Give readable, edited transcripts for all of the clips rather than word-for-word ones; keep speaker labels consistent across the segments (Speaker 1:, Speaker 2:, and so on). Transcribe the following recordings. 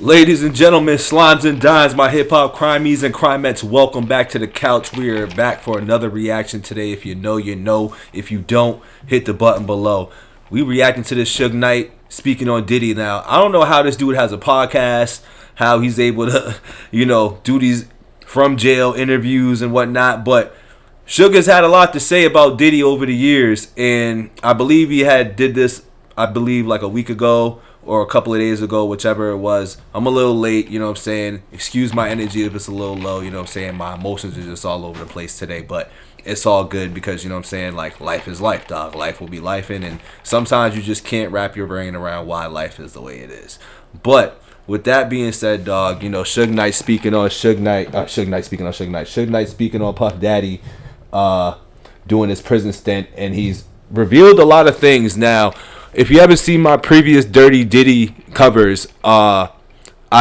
Speaker 1: Ladies and gentlemen, slimes and dimes, my hip-hop crimies and crimettes, welcome back to the couch. We are back for another reaction today. If you know, you know. If you don't, hit the button below. We reacting to this Suge Knight speaking on Diddy now. I don't know how this dude has a podcast, how he's able to, do these from jail interviews and whatnot, but Suge has had a lot to say about Diddy over the years, and I believe he did this, like a week ago, or a couple of days ago, whichever it was. I'm a little late, you know what I'm saying? Excuse my energy if it's a little low, you know what I'm saying? My emotions are just all over the place today, but it's all good because, you know what I'm saying? Like, life is life, dog. Life will be lifing, and sometimes you just can't wrap your brain around why life is the way it is. But with that being said, dog, Suge Knight speaking on Suge Knight. Suge Knight speaking on Puff Daddy doing his prison stint, and he's revealed a lot of things. Now, if you haven't seen my previous Dirty Diddy covers, I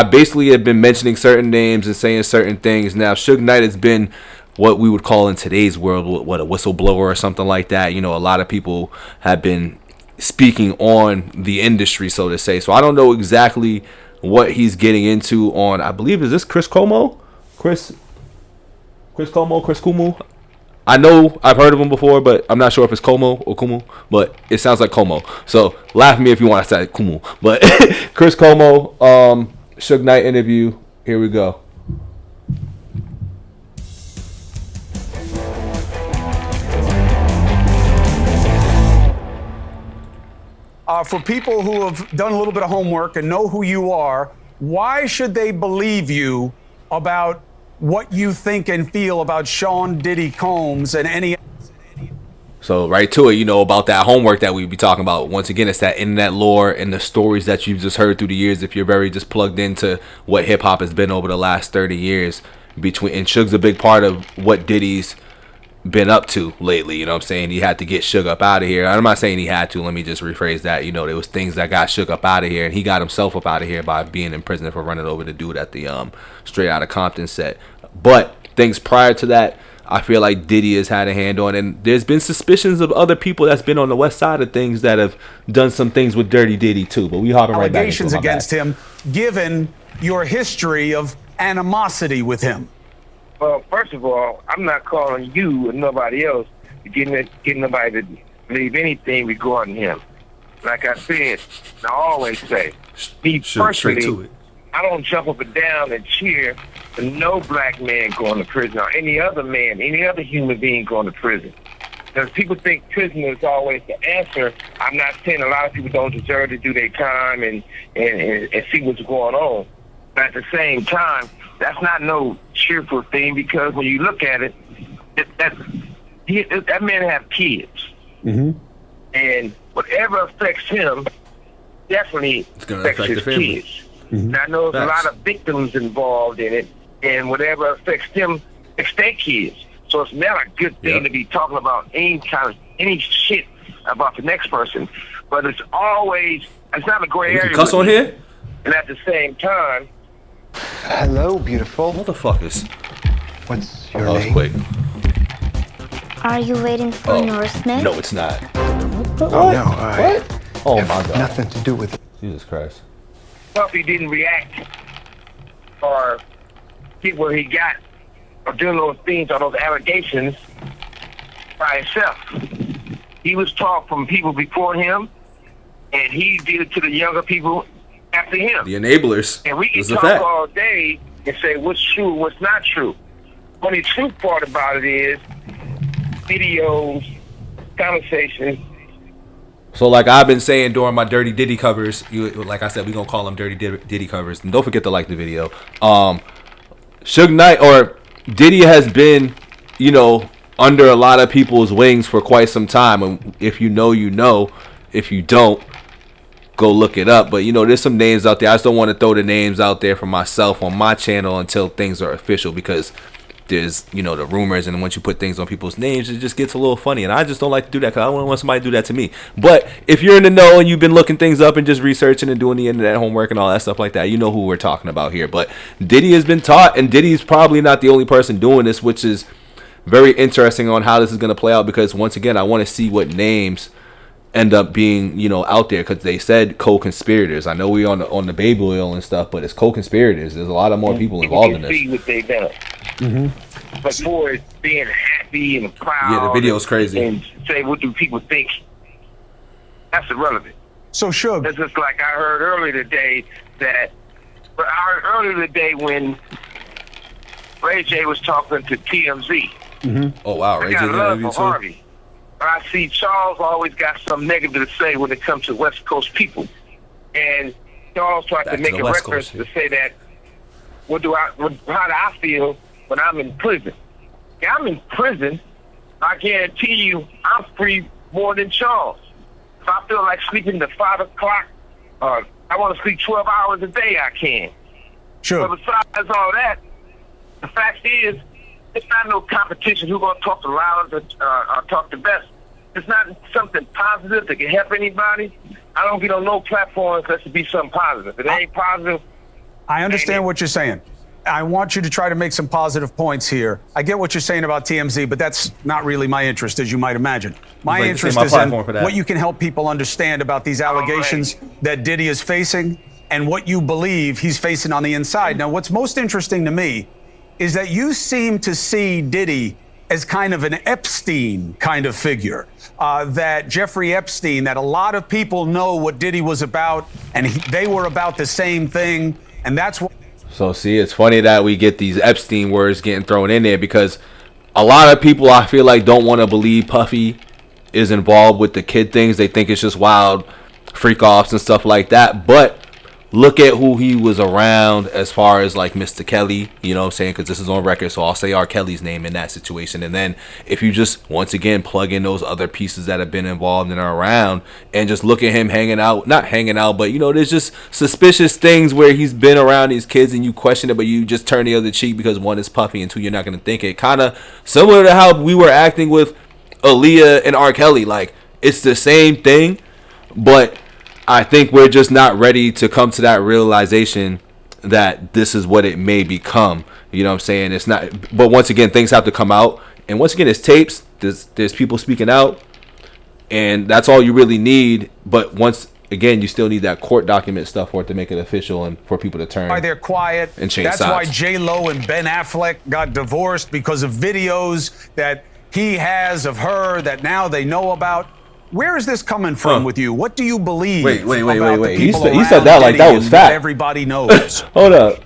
Speaker 1: basically have been mentioning certain names and saying certain things. Now, Suge Knight has been what we would call in today's world, what, a whistleblower or something like that. A lot of people have been speaking on the industry, so to say. So I don't know exactly what he's getting into on, I believe, is this Chris Cuomo? Chris Cuomo? I know I've heard of him before, but I'm not sure if it's Como or Kumu, but it sounds like Como. So laugh at me if you want to say Kumu. But Chris Como, Suge Knight interview. Here we go.
Speaker 2: For people who have done a little bit of homework and know who you are, why should they believe you about what you think and feel about Sean Diddy Combs and any?
Speaker 1: So right to it, about that homework that we be talking about. Once again, it's that internet lore and the stories that you've just heard through the years. If you're very just plugged into what hip hop has been over the last 30 years, and Suge's a big part of what Diddy's been up to lately. You know what I'm saying? He had to get Suge up out of here. I'm not saying he had to. Let me just rephrase that. There was things that got Suge up out of here, and he got himself up out of here by being in prison for running over the dude at the Straight Outta Compton set. But things prior to that, I feel like Diddy has had a hand on, and there's been suspicions of other people that's been on the west side of things that have done some things with Dirty Diddy too. But we hopping right back.
Speaker 2: Allegations against him, given your history of animosity with him.
Speaker 3: Well, first of all, I'm not calling you and nobody else to get nobody to believe anything regarding him. Like I said, I always say, me personally, I don't jump up and down and cheer for no black man going to prison or any other man, any other human being going to prison. Because people think prison is always the answer. I'm not saying a lot of people don't deserve to do their time and see what's going on. But at the same time, that's not no cheerful thing, because when you look at it, that man have kids. Mm-hmm. And whatever affects him definitely affects his kids. Mm-hmm. And I know there's a lot of victims involved in it, and whatever affects them affects their kids. So it's not a good thing to be talking about any shit about the next person. But it's not a gray area.
Speaker 1: Cuss on here?
Speaker 3: And at the same time,
Speaker 4: hello, beautiful.
Speaker 1: Motherfuckers.
Speaker 4: What's your
Speaker 1: name? Quick.
Speaker 5: Are you waiting for Northman?
Speaker 1: No, it's not.
Speaker 4: Oh, no.
Speaker 1: What? Oh, my God.
Speaker 4: Nothing to do with it.
Speaker 1: Jesus Christ.
Speaker 3: Puffy didn't react or get where he got or doing those things or those allegations by himself. He was taught from people before him, and he did it to the younger people after him.
Speaker 1: The enablers.
Speaker 3: And we can talk all day and say what's true, what's not true. Only true part about it is videos, conversations.
Speaker 1: So like I've been saying during my Dirty Diddy covers, like I said, we're going to call them Dirty Diddy covers. And don't forget to like the video. Suge Knight or Diddy has been, under a lot of people's wings for quite some time. And if you know, you know. If you don't, go look it up. But there's some names out there. I just don't want to throw the names out there for myself on my channel until things are official, because there's the rumors, and once you put things on people's names, it just gets a little funny, and I just don't like to do that, because I don't want somebody to do that to me. But if you're in the know and you've been looking things up and just researching and doing the internet homework and all that stuff like that, you know who we're talking about here. But Diddy has been taught, and Diddy's probably not the only person doing this, which is very interesting on how this is going to play out, because once again, I want to see what names end up being, you know, out there, because they said co-conspirators. I know we on the baby oil and stuff, but it's co-conspirators. There's a lot of more people involved in this.
Speaker 3: See what they done. But for it being happy and proud,
Speaker 1: yeah, the video's crazy.
Speaker 3: And say, what do people think? That's irrelevant.
Speaker 2: So Suge,
Speaker 3: It's just like I heard earlier today when Ray J was talking to TMZ.
Speaker 1: Oh wow, Ray
Speaker 3: I
Speaker 1: J
Speaker 3: got
Speaker 1: did
Speaker 3: love
Speaker 1: that
Speaker 3: for
Speaker 1: too.
Speaker 3: Harvey. But I see Charles always got some negative to say when it comes to West Coast people. And Charles tried
Speaker 1: Back
Speaker 3: to make
Speaker 1: to the
Speaker 3: a
Speaker 1: West
Speaker 3: reference
Speaker 1: Coast,
Speaker 3: to say that, how do I feel when I'm in prison? Yeah, I'm in prison. I guarantee you I'm free more than Charles. If I feel like sleeping to 5 o'clock, I want to sleep 12 hours a day, I can.
Speaker 2: Sure.
Speaker 3: But besides all that, the fact is, it's not no competition who's going to talk the loudest or talk the best. It's not something positive that can help anybody. I don't get on no platforms unless it be something positive. If it ain't positive.
Speaker 2: I understand what you're saying. I want you to try to make some positive points here. I get what you're saying about TMZ, but that's not really my interest, as you might imagine. My
Speaker 1: like to
Speaker 2: interest
Speaker 1: say my
Speaker 2: is in
Speaker 1: platform for that.
Speaker 2: what you can help people understand about these allegations that Diddy is facing and what you believe he's facing on the inside. Now, what's most interesting to me is that you seem to see Diddy as kind of an Epstein kind of figure, that Jeffrey Epstein, that a lot of people know what Diddy was about, and they were about the same thing, and that's what.
Speaker 1: So see, it's funny that we get these Epstein words getting thrown in there, because a lot of people, I feel like, don't want to believe Puffy is involved with the kid things. They think it's just wild freak offs and stuff like that. But look at who he was around as far as like Mr. Kelly, you know what I'm saying? Because this is on record, so I'll say R. Kelly's name in that situation. And then if you just, once again, plug in those other pieces that have been involved and are around, and just look at him hanging out, not hanging out, but, you know, there's just suspicious things where he's been around these kids and you question it, but you just turn the other cheek because one is Puffy and two, you're not going to think it. Kind of similar to how we were acting with Aaliyah and R. Kelly. Like, it's the same thing, but I think we're just not ready to come to that realization that this is what it may become. You know what I'm saying? It's not, but once again, things have to come out. And once again, it's tapes. There's people speaking out. And that's all you really need. But once again, you still need that court document stuff for it to make it official and for people to turn.
Speaker 2: Why they're quiet.
Speaker 1: And change
Speaker 2: That's
Speaker 1: sides.
Speaker 2: why J-Lo and Ben Affleck got divorced, because of videos that he has of her that now they know about. Where is this coming from with you? What do you believe?
Speaker 1: Wait.
Speaker 2: About the
Speaker 1: He
Speaker 2: people
Speaker 1: said
Speaker 2: around
Speaker 1: that like
Speaker 2: Diddy
Speaker 1: that was
Speaker 2: and
Speaker 1: fact.
Speaker 2: what everybody knows.
Speaker 1: Hold up.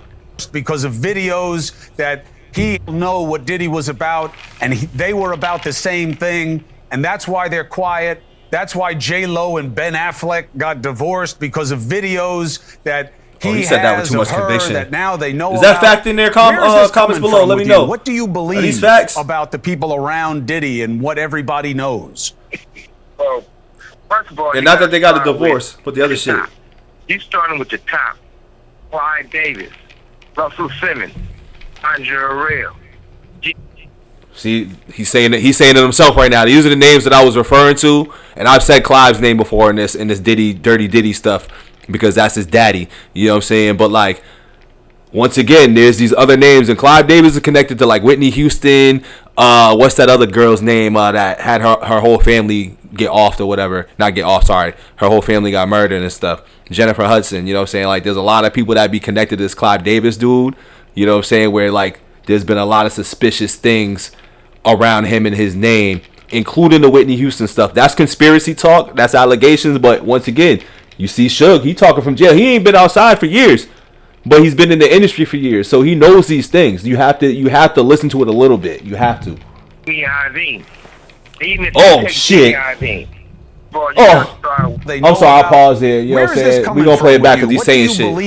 Speaker 2: Because of videos that he know what Diddy was about, and they were about the same thing, and that's why they're quiet. That's why J-Lo and Ben Affleck got divorced, because of videos that he
Speaker 1: said that with
Speaker 2: has
Speaker 1: too much
Speaker 2: of her
Speaker 1: conviction.
Speaker 2: that now they know
Speaker 1: Is that
Speaker 2: about.
Speaker 1: fact in there?
Speaker 2: Where is this
Speaker 1: Comments
Speaker 2: coming
Speaker 1: below.
Speaker 2: from
Speaker 1: Let me
Speaker 2: with
Speaker 1: know.
Speaker 2: you? What do you believe
Speaker 1: these facts?
Speaker 2: about the people around Diddy and what everybody knows?
Speaker 3: Well, first of all,
Speaker 1: And
Speaker 3: you
Speaker 1: not that
Speaker 3: gotta
Speaker 1: they got a
Speaker 3: start
Speaker 1: divorce,
Speaker 3: with
Speaker 1: but the other
Speaker 3: the
Speaker 1: shit.
Speaker 3: top. You starting with the top. Clyde Davis, Russell Simmons, Andre Real.
Speaker 1: See, he's saying it himself right now. These are the names that I was referring to, and I've said Clive's name before in this Diddy, Dirty Diddy stuff, because that's his daddy. You know what I'm saying? But like, once again, there's these other names, and Clive Davis is connected to like Whitney Houston. What's that other girl's name that had her whole family get offed or whatever? Not get off, sorry. Her whole family got murdered and stuff. Jennifer Hudson. You know what I'm saying? Like, there's a lot of people that be connected to this Clive Davis dude. You know what I'm saying? Where like, there's been a lot of suspicious things around him and his name, including the Whitney Houston stuff. That's conspiracy talk. That's allegations. But once again, you see Suge, he talking from jail. He ain't been outside for years, but he's been in the industry for years, so he knows these things. You have to listen to it a little bit. You have to. Oh shit! Oh, I'm sorry. I paused there. You know what I'm saying? We gonna play it back because he's saying shit.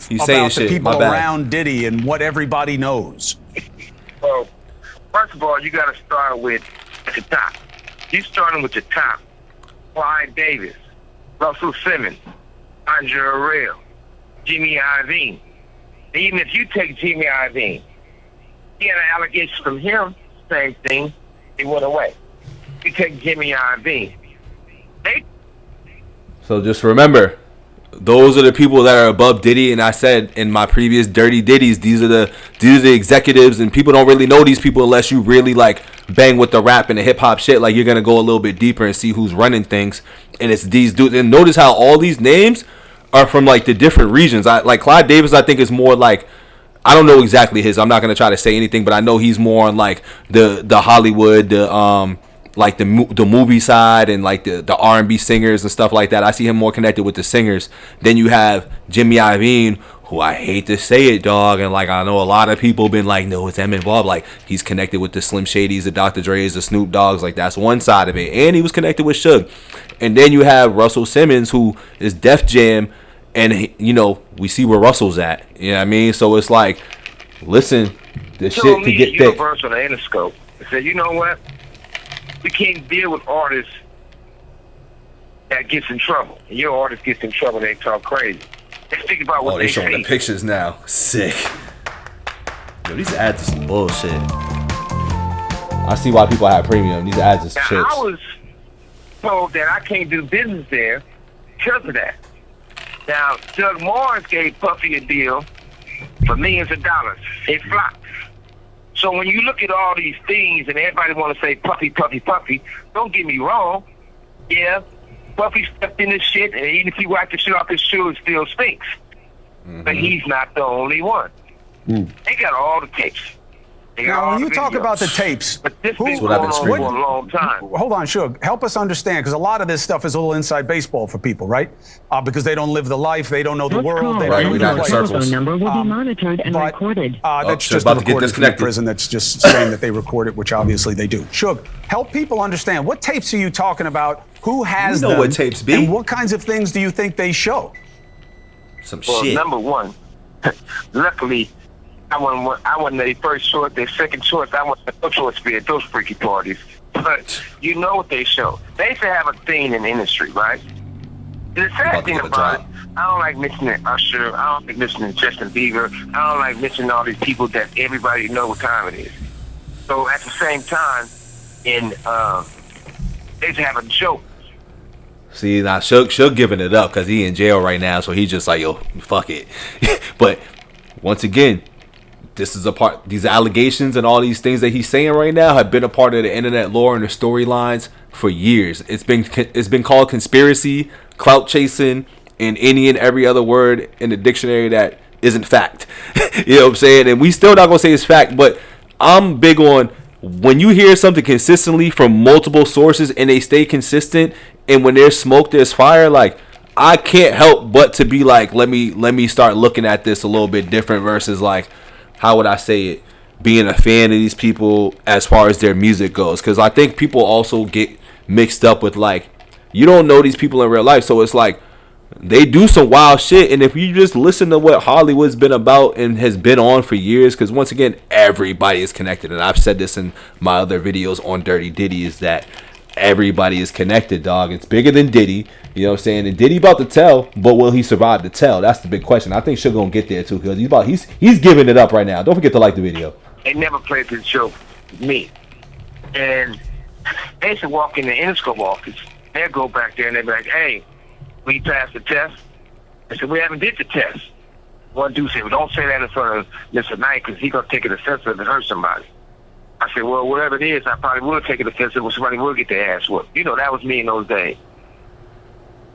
Speaker 1: He's saying shit.
Speaker 2: The people
Speaker 1: My bad.
Speaker 2: around Diddy and what everybody knows.
Speaker 3: Well, first of all, you got to start with at the top. You starting with the top. Clyde Davis, Russell Simmons, Andre Real, Jimmy Iovine. Even if you take Jimmy Iovine, he had an allegation from him, same thing, he went away. You take Jimmy Iovine.
Speaker 1: So just remember, those are the people that are above Diddy. And I said in my previous Dirty Diddies, these are the executives, and people don't really know these people unless you really like bang with the rap and the hip hop shit. Like, you're gonna go a little bit deeper and see who's running things, and it's these dudes. And notice how all these names are from like the different regions. I like Clyde Davis. I think is more like, I don't know exactly his. I'm not gonna try to say anything, but I know he's more on like the Hollywood, like the movie side, and like the R&B singers and stuff like that. I see him more connected with the singers. Then you have Jimmy Iovine, who I hate to say it, dog, and like I know a lot of people been like, no, it's Eminem Bob. Like, he's connected with the Slim Shadys, the Dr. Dre's, the Snoop Dogg's. Like, that's one side of it, and he was connected with Suge. And then you have Russell Simmons, who is Def Jam, and we see where Russell's at. You know what I mean? So it's like, listen, the shit to get thick.
Speaker 3: Universal on the Interscope. I said, you know what? We can't deal with artists that gets in trouble. And your artist gets in trouble, they talk crazy. Let's think about what
Speaker 1: they showing the pictures now. Sick. Yo, these ads are some bullshit. I see why people have premium. These ads is chips.
Speaker 3: I was told that I can't do business there because of that. Now, Doug Morris gave Puffy a deal for millions of dollars. It flopped. So when you look at all these things and everybody want to say Puffy, Puffy, Puffy, don't get me wrong. Yeah, Puffy stepped in this shit, and even if he wiped the shit off his shoe, it still stinks. Mm-hmm. But he's not the only one. They got all the tapes.
Speaker 2: Now, when you talk about the tapes,
Speaker 3: but this been going on for a long time.
Speaker 2: Hold on, Suge. Help us understand, because a lot of this stuff is a little inside baseball for people, right? Because they don't live the life, they don't know the world, they don't know the
Speaker 6: telephone number will be monitored and recorded.
Speaker 2: That's just a recording from the prison that's just saying that they record it, which obviously they do. Suge, help people understand, what tapes are you talking about? Who has them?
Speaker 1: What tapes be?
Speaker 2: And what kinds of things do you think they show?
Speaker 1: Some
Speaker 3: well,
Speaker 1: shit.
Speaker 3: Number one, luckily, I wasn't their first choice, their second choice. I wasn't no choice to be at those freaky parties. But you know what they show. They used to have a thing in the industry, right? The sad thing about it, I don't like mentioning Usher. I don't like mentioning Justin Bieber. I don't like mentioning all these people that everybody know what time it is. So at the same time, they used to have a joke.
Speaker 1: See, now Suge giving it up because he in jail right now, so he just like, yo, fuck it. But once again, this is a part. These allegations and all these things that he's saying right now have been a part of the internet lore and the storylines for years. It's been called conspiracy, clout chasing, and any and every other word in the dictionary that isn't fact. You know what I'm saying? And we still not gonna say it's fact, but I'm big on when you hear something consistently from multiple sources and they stay consistent, and when there's smoke, there's fire. Like, I can't help but to be like, let me start looking at this a little bit different versus like, how would I say it, being a fan of these people as far as their music goes. Because I think people also get mixed up with like, you don't know these people in real life, so it's like they do some wild shit. And if you just listen to what Hollywood's been about and has been on for years, because once again, everybody is connected, and I've said this in my other videos on Dirty Diddy, is that everybody is connected, dog. It's bigger than Diddy. You know what I'm saying? And Diddy about to tell, but will he survive to tell? That's the big question. I think Suge gonna get there too, because he's giving it up right now. Don't forget to like the video.
Speaker 3: They never played this joke with me. And they used to walk in the Interscope office. They'd go back there and they'd be like, hey, we passed the test. I said, we haven't did the test. One dude said, well, don't say that in front of Mr. Knight, because he's gonna take it offensive and hurt somebody. I said, well, whatever it is, I probably will take it offensive when somebody will get their ass whooped. You know, that was me in those days.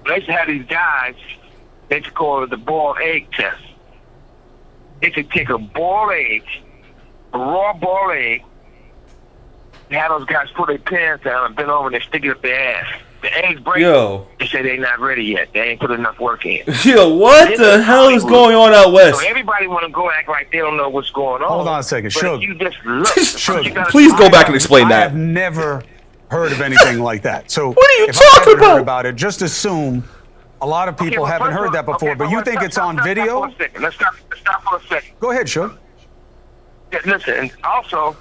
Speaker 3: They used to have these guys, they used to call it the boiled egg test. They used to take a boiled egg, a raw boiled egg, and have those guys put their pants down and bend over and they stick it up their ass. The eggs break.
Speaker 1: Yo.
Speaker 3: They say they're not ready yet. They ain't put enough work in.
Speaker 1: Yo, what the hell is going on out west?
Speaker 3: So everybody want to go act like they don't know what's going on.
Speaker 2: Hold on a second, Suge.
Speaker 3: You just look.
Speaker 2: Suge,
Speaker 1: please go back and explain that.
Speaker 2: I have never heard of anything like that. So
Speaker 1: what are you
Speaker 2: if
Speaker 1: talking
Speaker 2: I haven't heard about it, just assume a lot of people haven't heard that before. But you think it's on video?
Speaker 3: Let's stop for a second.
Speaker 2: Go ahead, Suge.
Speaker 3: Yeah, listen, and also,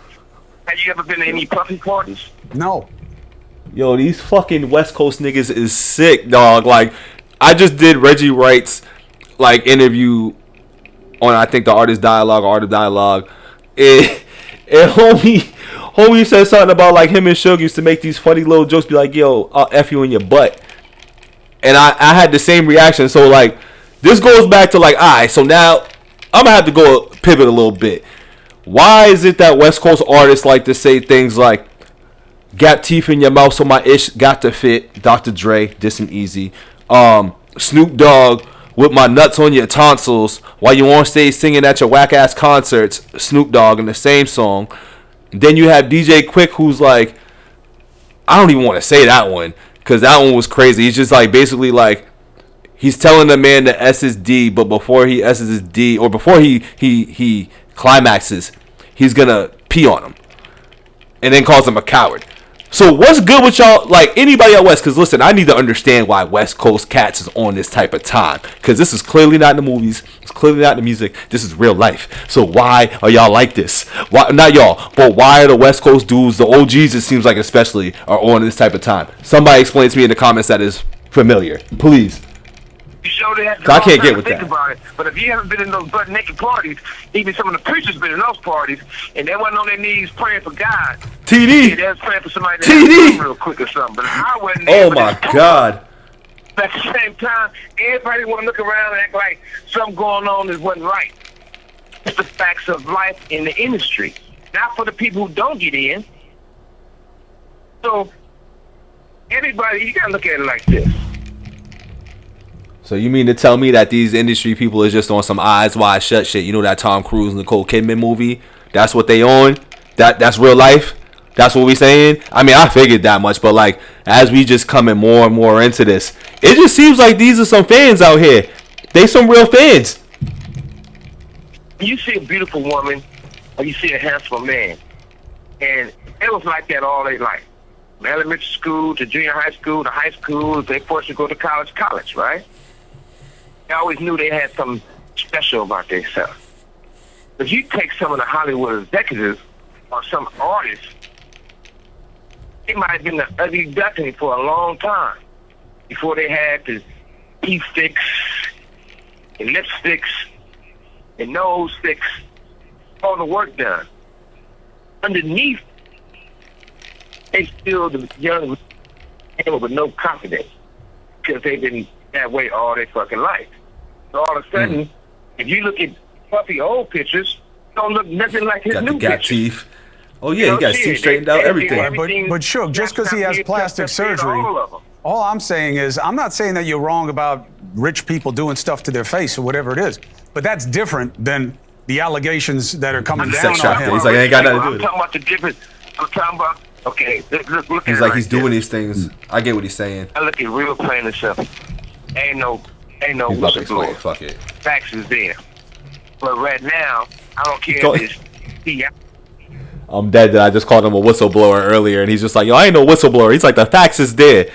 Speaker 3: have you ever been to any Puffy parties?
Speaker 2: No.
Speaker 1: Yo, these fucking West Coast niggas is sick, dog. Like, I just did Reggie Wright's like interview on, I think, the Art of Dialogue. And homie said something about like him and Suge used to make these funny little jokes, be like, yo, I'll F you in your butt. And I had the same reaction. So like, this goes back to like, all right, so now I'm gonna have to go pivot a little bit. Why is it that West Coast artists like to say things like, got teeth in your mouth so my ish got to fit, Dr. Dre, this and easy. Snoop Dogg, with my nuts on your tonsils, while you on stage singing at your whack ass concerts, Snoop Dogg in the same song. Then you have DJ Quick, who's like, I don't even want to say that one, because that one was crazy. He's just like, basically like, he's telling the man to S his D, but before he S's his D, or before he climaxes, he's gonna pee on him, and then calls him a coward. So what's good with y'all, like anybody out West? Because listen, I need to understand why West Coast cats is on this type of time. Because this is clearly not in the movies. It's clearly not in the music. This is real life. So why are y'all like this? Why, not y'all, but why are the West Coast dudes, the OGs it seems like especially, are on this type of time? Somebody explain to me in the comments that is familiar. Please.
Speaker 3: You sure they have
Speaker 1: I can't get with that.
Speaker 3: About it. But if you haven't been in those butt naked parties, even some of the preachers been in those parties, and they wasn't on their knees praying for God.
Speaker 1: TD.
Speaker 3: Yeah, they was praying for somebody
Speaker 1: TD.
Speaker 3: real quick or something. But I wasn't there.
Speaker 1: Oh my God.
Speaker 3: But at the same time, everybody want to look around and act like something going on that wasn't right. It's the facts of life in the industry, not for the people who don't get in. So everybody, you gotta look at it like this.
Speaker 1: So you mean to tell me that these industry people is just on some eyes wide shut shit? You know that Tom Cruise and Nicole Kidman movie? That's what they on? That's real life? That's what we saying? I mean, I figured that much, but like, as we just coming more and more into this, it just seems like these are some fans out here. They some real fans.
Speaker 3: You see a beautiful woman, or you see a handsome man, and it was like that all their life. From elementary school to junior high school to high school, they forced to go to college, right? They always knew they had something special about themselves. If you take some of the Hollywood executives or some artists, they might have been the ugly duckling for a long time before they had the teeth fix and lipsticks and nose fix, all the work done. Underneath, they still the young people with no confidence because they've been that way all their fucking life. So all of a sudden, if you look at Puffy old pictures, don't look nothing like his new pictures.
Speaker 1: Teeth. Oh yeah, he got teeth straightened out, everything.
Speaker 2: But Suge, just because he has plastic surgery, all I'm saying is, I'm not saying that you're wrong about rich people doing stuff to their face or whatever it is, but that's different than the allegations that are coming down on him.
Speaker 1: He's like, I ain't got nothing to do with it.
Speaker 3: I'm talking about the difference. I'm talking about, okay, look
Speaker 1: he's like, he's doing these things. I get what he's saying.
Speaker 3: I look at real plain and simple. Ain't no whistleblower.
Speaker 1: Fuck it.
Speaker 3: Facts is there. But right now, I don't care if it's
Speaker 1: I'm dead that I just called him a whistleblower earlier, and he's just like, yo, I ain't no whistleblower. He's like, the facts is there.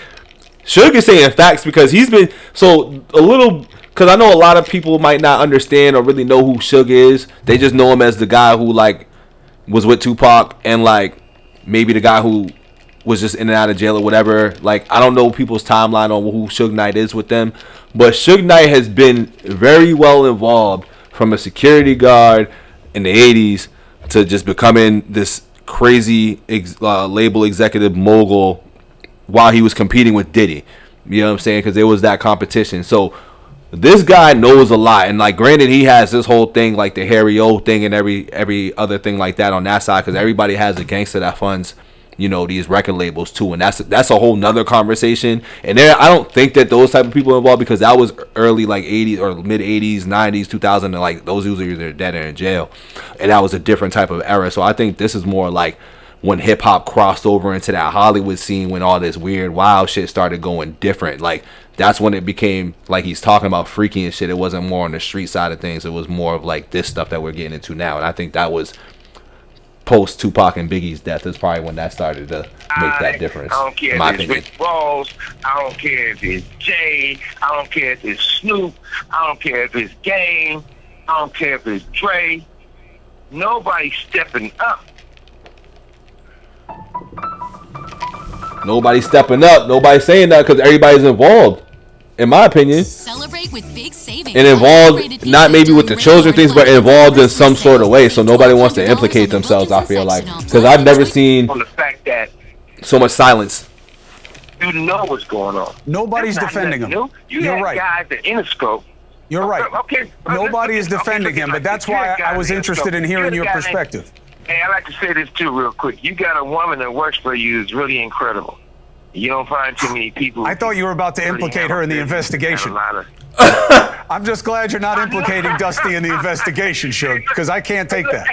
Speaker 1: Suge is saying facts because he's been because I know a lot of people might not understand or really know who Suge is. They just know him as the guy who like was with Tupac and like maybe the guy who was just in and out of jail or whatever. Like, I don't know people's timeline on who Suge Knight is with them, but Suge Knight has been very well involved from a security guard in the 80s to just becoming this crazy label executive mogul while he was competing with Diddy. You know what I'm saying? Because there was that competition. So this guy knows a lot, and like, granted, he has this whole thing like the Harry O thing and every other thing like that on that side, because everybody has a gangster that funds, you know, these record labels too, and that's a whole nother conversation. And there, I don't think that those type of people are involved, because that was early like 80s or mid 80s, 90s, 2000, and like those dudes are either dead or in jail, and that was a different type of era. So I think this is more like when hip hop crossed over into that Hollywood scene, when all this weird wild shit started going different. Like, that's when it became like he's talking about freaky and shit. It wasn't more on the street side of things. It was more of like this stuff that we're getting into now, and I think that was post Tupac and Biggie's death is probably when that started to make that difference.
Speaker 3: I don't care if it's Rick Ross, I don't care if it's Jay, I don't care if it's Snoop, I don't care if it's Game, I don't care if it's Dre. Nobody's stepping up.
Speaker 1: Nobody's stepping up. Nobody's saying that because everybody's involved, in my opinion.
Speaker 7: Celebrate with big savings.
Speaker 1: And involved, not maybe with the children things, but involved in some sort of way. So nobody wants to implicate themselves, I feel like. Because I've never seen
Speaker 3: on the fact that
Speaker 1: so much silence.
Speaker 3: You know what's going on.
Speaker 2: Nobody's defending them.
Speaker 3: You had guys at Interscope
Speaker 2: You're right.
Speaker 3: Okay.
Speaker 2: Nobody is defending him, but that's why I was interested in hearing your
Speaker 3: guy
Speaker 2: perspective.
Speaker 3: Hey, I like to say this too, real quick. You got a woman that works for you is really incredible. You don't find too many people.
Speaker 2: I thought you were about to implicate her in the investigation. I'm just glad you're not implicating Dusty in the investigation, Suge, because I can't take that.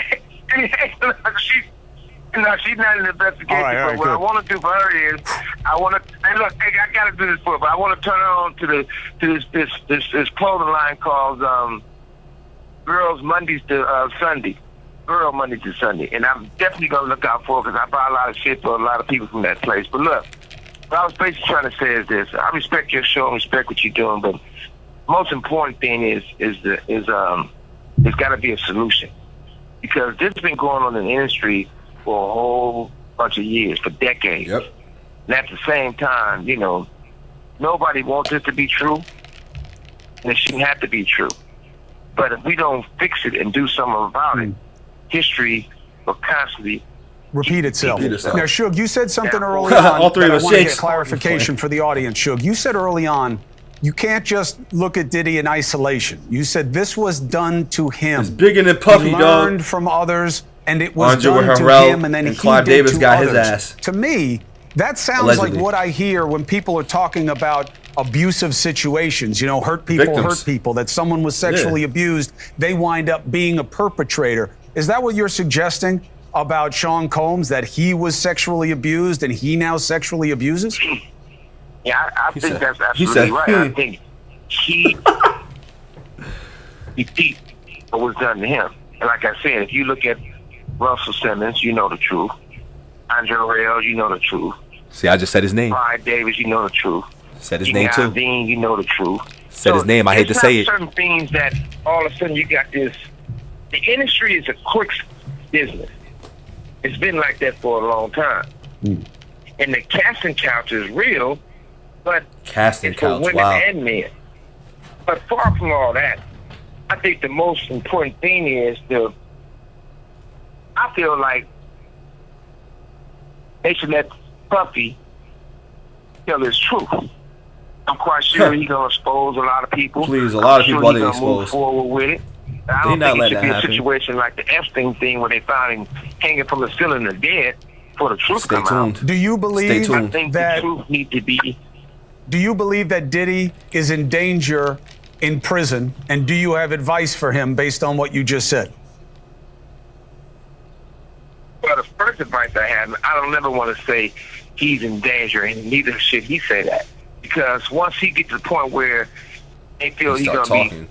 Speaker 3: She's not in the investigation.
Speaker 2: All right,
Speaker 3: but what
Speaker 2: good.
Speaker 3: I want to do for her is, I want to. Hey, look, hey, I got to do this for her, but I want to turn her on to this clothing line called Girls Mondays to Sunday. Girl Monday to Sunday, and I'm definitely gonna look out for it because I buy a lot of shit for a lot of people from that place. But look, what I was basically trying to say is this: I respect your show and respect what you're doing, but most important thing is there's got to be a solution, because this has been going on in the industry for a whole bunch of years, for decades.
Speaker 1: Yep.
Speaker 3: And at the same time, you know, nobody wants it to be true, and it shouldn't have to be true. But if we don't fix it and do something about it, history will constantly
Speaker 2: repeat itself.
Speaker 1: Repeat itself.
Speaker 2: Now, Suge, you said something early on.
Speaker 1: All three
Speaker 2: that
Speaker 1: of
Speaker 2: I
Speaker 1: us
Speaker 2: want to get
Speaker 1: shakes.
Speaker 2: clarification for the audience, Suge. You said early on, you can't just look at Diddy in isolation. You said this was done to him.
Speaker 1: It's bigger than Puffy,
Speaker 2: he
Speaker 1: dog.
Speaker 2: learned from others, and it was
Speaker 1: Andre
Speaker 2: done to
Speaker 1: Harrell
Speaker 2: him, and then
Speaker 1: and
Speaker 2: he
Speaker 1: Clive
Speaker 2: did
Speaker 1: Davis
Speaker 2: to
Speaker 1: got his
Speaker 2: others.
Speaker 1: ass.
Speaker 2: To me, that sounds
Speaker 1: Allegedly.
Speaker 2: like what I hear when people are talking about abusive situations, you know, hurt people, that someone was sexually abused, they wind up being a perpetrator. Is that what you're suggesting about Sean Combs, that he was sexually abused and he now sexually abuses?
Speaker 3: Yeah, I think that's
Speaker 1: he
Speaker 3: absolutely
Speaker 1: said,
Speaker 3: right. I think he beat what was done to him. And like I said, if you look at Russell Simmons, you know the truth. Andre Harrell, you know the truth.
Speaker 1: See, I just said his name.
Speaker 3: Clive Davis, you know the truth.
Speaker 1: Said his name too.
Speaker 3: Dean, you know the truth.
Speaker 1: Said his name. I hate to say it.
Speaker 3: Certain things that all of a sudden you got this. The industry is a quick business. It's been like that for a long time. And the casting couch is real, but
Speaker 1: Casting
Speaker 3: it's for
Speaker 1: couch,
Speaker 3: women
Speaker 1: wow.
Speaker 3: and men. But far from all that, I think the most important thing is I feel like they should let Puffy tell his truth. I'm quite sure he's gonna expose a lot of people.
Speaker 1: Please, a lot of people are
Speaker 3: gonna
Speaker 1: exposed.
Speaker 3: move forward with it. I don't
Speaker 1: not
Speaker 3: think it
Speaker 1: letting
Speaker 3: should be
Speaker 1: that
Speaker 3: a
Speaker 1: happen.
Speaker 3: situation like the Epstein thing where they found him hanging from the ceiling or dead for the truth
Speaker 1: Stay
Speaker 3: to come
Speaker 1: tuned.
Speaker 3: out.
Speaker 2: Do you believe
Speaker 1: tuned.
Speaker 3: I think
Speaker 2: that
Speaker 3: the truth need to be.
Speaker 2: Do you believe that Diddy is in danger in prison, and do you have advice for him based on what you just said?
Speaker 3: Well, the first advice I have, I don't ever want to say he's in danger, and neither should he say that. Because once he gets to the point where they feel he's going to be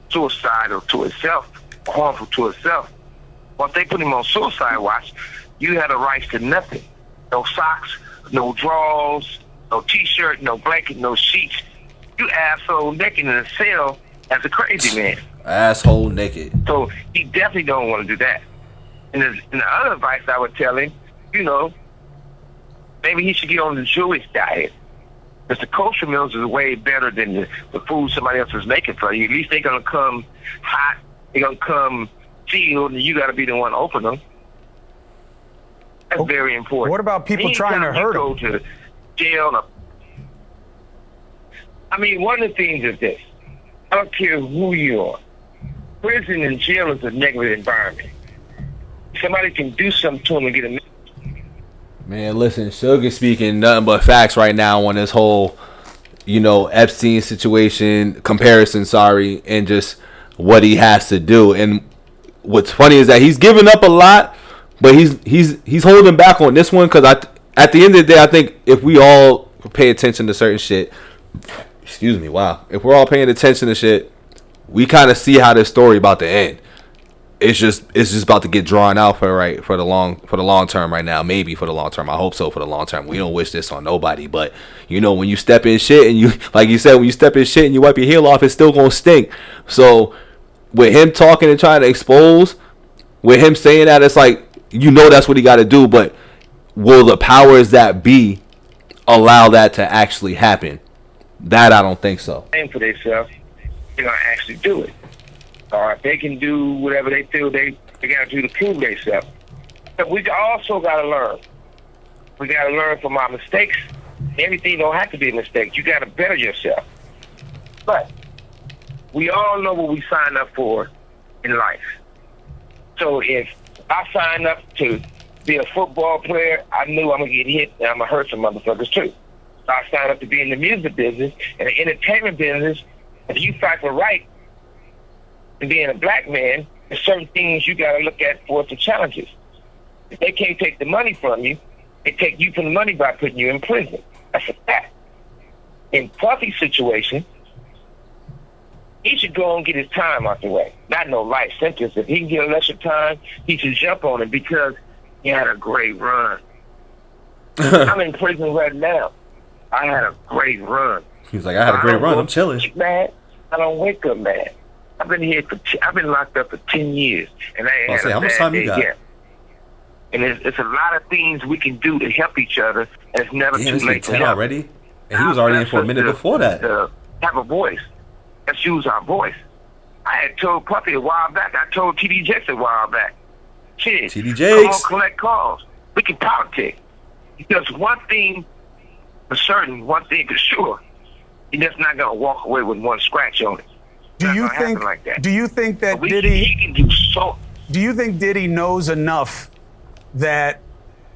Speaker 3: suicidal to himself, harmful to himself, once they put him on suicide watch, you have the rights to nothing. No socks, no drawers, no T-shirt, no blanket, no sheets. You asshole naked in a cell as a crazy man.
Speaker 1: Asshole naked.
Speaker 3: So he definitely don't want to do that. And the other advice I would tell him, you know, maybe he should get on the Jewish diet. Because the kosher meals is way better than the food somebody else is making for you. At least they're going to come hot. They're going to come sealed, and you got to be the one to open them. That's very important.
Speaker 2: What about people trying to hurt him?
Speaker 3: Go to jail. I mean, one of the things is this. I don't care who you are. Prison and jail is a negative environment. Somebody can do something to him and get a...
Speaker 1: Man, listen, Suge is speaking nothing but facts right now on this whole, you know, Epstein situation, comparison, and just what he has to do. And what's funny is that he's giving up a lot, but he's holding back on this one because at the end of the day, I think if we all pay attention to certain shit, if we're all paying attention to shit, we kind of see how this story about to end. It's just about to get drawn out for the long term right now. Maybe for the long term. I hope so for the long term. We don't wish this on nobody, but you know, when you step in shit and you, like you said, when you step in shit and you wipe your heel off, it's still gonna stink. So with him talking and trying to expose, with him saying that, it's like, you know, that's what he got to do. But will the powers that be allow that to actually happen? That I don't think so.
Speaker 3: For themselves, they're gonna actually do it. Or if they can do whatever they feel they got to do to prove themselves. But we also got to learn. We got to learn from our mistakes. Everything don't have to be a mistake. You got to better yourself. But we all know what we sign up for in life. So if I sign up to be a football player, I knew I'm going to get hit and I'm going to hurt some motherfuckers too. So I signed up to be in the music business and the entertainment business. If you factor right in being a black man, there's certain things you got to look at for the challenges. If they can't take the money from you, they take you from the money by putting you in prison. That's a fact. In Puffy's situation, he should go and get his time out the way. Not no life sentence. If he can get a lesser time, he should jump on it because he had a great run. I'm in prison right now. I had a great run.
Speaker 1: He's like, I had a great run. I'm chilling.
Speaker 3: Mad. I don't wake up mad. I've been locked up for 10 years, and I ain't had a bad day yet. And it's a lot of things we can do to help each other, and it's never too late to help.
Speaker 1: Already? And he was already in for a minute before that.
Speaker 3: Have a voice. Let's use our voice. I had told Puffy a while back. I told TD Jakes a while back. Shit,
Speaker 1: TD Jakes.
Speaker 3: Come on, collect calls. We can politic. Because one thing for certain, one thing for sure, you're just not going to walk away with one scratch on it.
Speaker 2: Do you think that Diddy?
Speaker 3: He can do so.
Speaker 2: Do you think Diddy knows enough that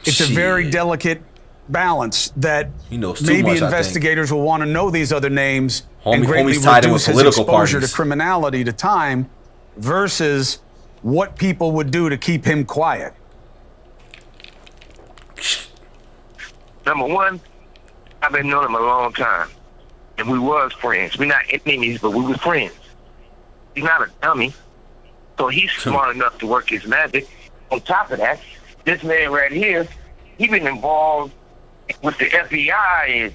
Speaker 2: it's a very delicate balance that
Speaker 1: he knows too
Speaker 2: maybe
Speaker 1: much,
Speaker 2: investigators will want to know these other names and greatly
Speaker 1: tied in
Speaker 2: reduce
Speaker 1: with
Speaker 2: his
Speaker 1: political
Speaker 2: exposure
Speaker 1: parties.
Speaker 2: to criminality to time versus what people would do to keep him quiet?
Speaker 3: Number one, I've been knowing him a long time, and we was friends. We're not enemies, but we were friends. He's not a dummy, so he's smart enough to work his magic. On top of that, this man right here, he been involved with the FBI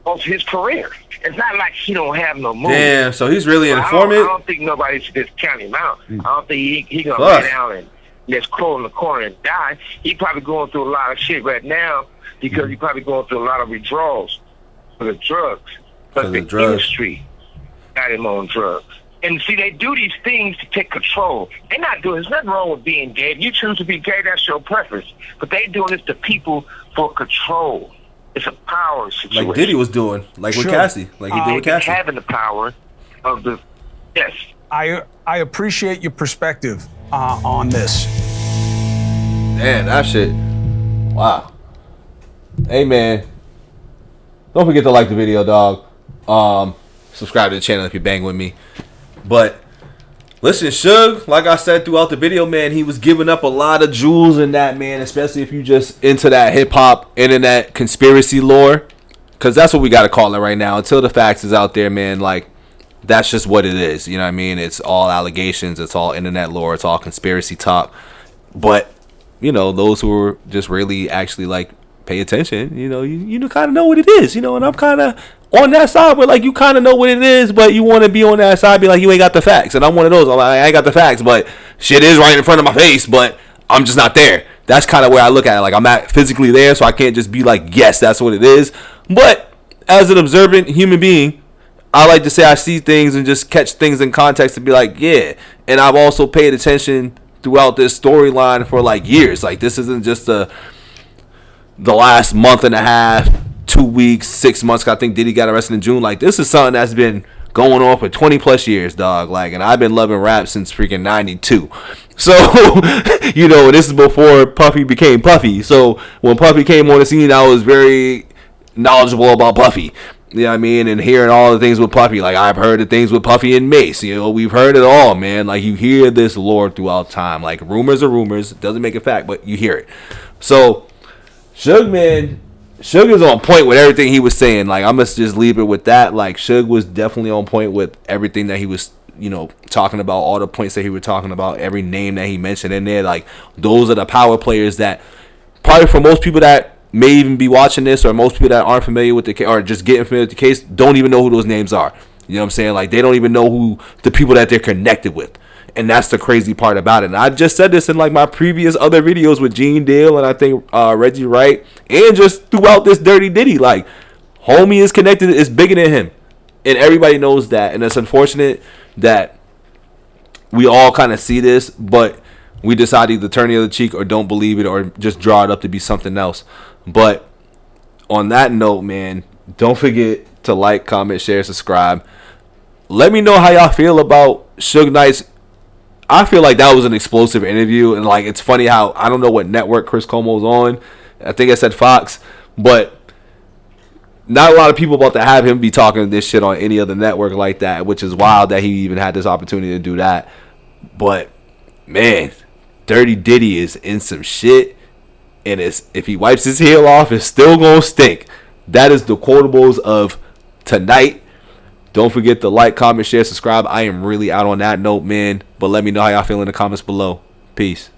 Speaker 3: most of his career. It's not like he don't have no moves.
Speaker 1: Damn, so he's really an informant?
Speaker 3: I don't think nobody should just count him out. I don't think he gonna lay down and just crawl in the corner and die. He probably going through a lot of shit right now because he probably going through a lot of withdrawals for the drugs. But the industry got him on drugs. And see, they do these things to take control. They're not doing, there's nothing wrong with being gay. If you choose to be gay, that's your preference. But they doing this to people for control. It's a power situation.
Speaker 1: Like Diddy was doing, like with Cassie. Like he did with Cassie.
Speaker 3: Having the power of the, yes.
Speaker 2: I appreciate your perspective on this.
Speaker 1: Damn, that shit. Wow. Hey, man. Don't forget to like the video, dog. Subscribe to the channel if you bang with me. But listen, Suge, like I said throughout the video, man, he was giving up a lot of jewels in that, man, especially if you just into that hip-hop, internet conspiracy lore. Because that's what we got to call it right now. Until the facts is out there, man, like, that's just what it is. You know what I mean? It's all allegations. It's all internet lore. It's all conspiracy talk. But, you know, those who are just really actually, like, pay attention, you know, you kind of know what it is, you know, and I'm kind of on that side where, like, you kind of know what it is, but you want to be on that side, be like, you ain't got the facts. And I'm one of those. I'm like, I ain't got the facts, but shit is right in front of my face, but I'm just not there. That's kind of where I look at it. Like, I'm not physically there, so I can't just be like, yes, that's what it is. But as an observant human being, I like to say I see things and just catch things in context and be like, yeah. And I've also paid attention throughout this storyline for, like, years. Like, this isn't just the last month and a half, 2 weeks, 6 months. I think Diddy got arrested in June. Like, this is something that's been going on for 20 plus years, dog. Like, and I've been loving rap since freaking 92. So, you know, this is before Puffy became Puffy. So when Puffy came on the scene, I was very knowledgeable about Puffy. You know what I mean? And hearing all the things with Puffy. Like, I've heard the things with Puffy and Mace. You know, we've heard it all, man. Like, you hear this lore throughout time. Like, rumors are rumors. It doesn't make a fact, but you hear it. So Suge, man, Suge is on point with everything he was saying. Like, I'm going to just leave it with that. Like, Suge was definitely on point with everything that he was, you know, talking about, all the points that he was talking about, every name that he mentioned in there. Like, those are the power players that probably for most people that may even be watching this, or most people that aren't familiar with the case, or just getting familiar with the case, don't even know who those names are. You know what I'm saying? Like, they don't even know who the people that they're connected with. And that's the crazy part about it. And I just said this in, like, my previous other videos with Gene Dale and I think Reggie Wright, and just throughout this Dirty Diddy. Like, homie is connected, is bigger than him. And everybody knows that. And it's unfortunate that we all kind of see this, but we decide either turn the other cheek or don't believe it or just draw it up to be something else. But on that note, man, don't forget to like, comment, share, subscribe. let me know how y'all feel about Suge Knight's. I feel like that was an explosive interview, and like it's funny how I don't know what network Chris Cuomo's on. I think I said Fox, but not a lot of people about to have him be talking this shit on any other network like that, which is wild that he even had this opportunity to do that. But man, Dirty Diddy is in some shit, and if he wipes his heel off, it's still gonna stink. That is the quotables of tonight. Don't forget to like, comment, share, subscribe. I am really out on that note, man. But let me know how y'all feel in the comments below. Peace.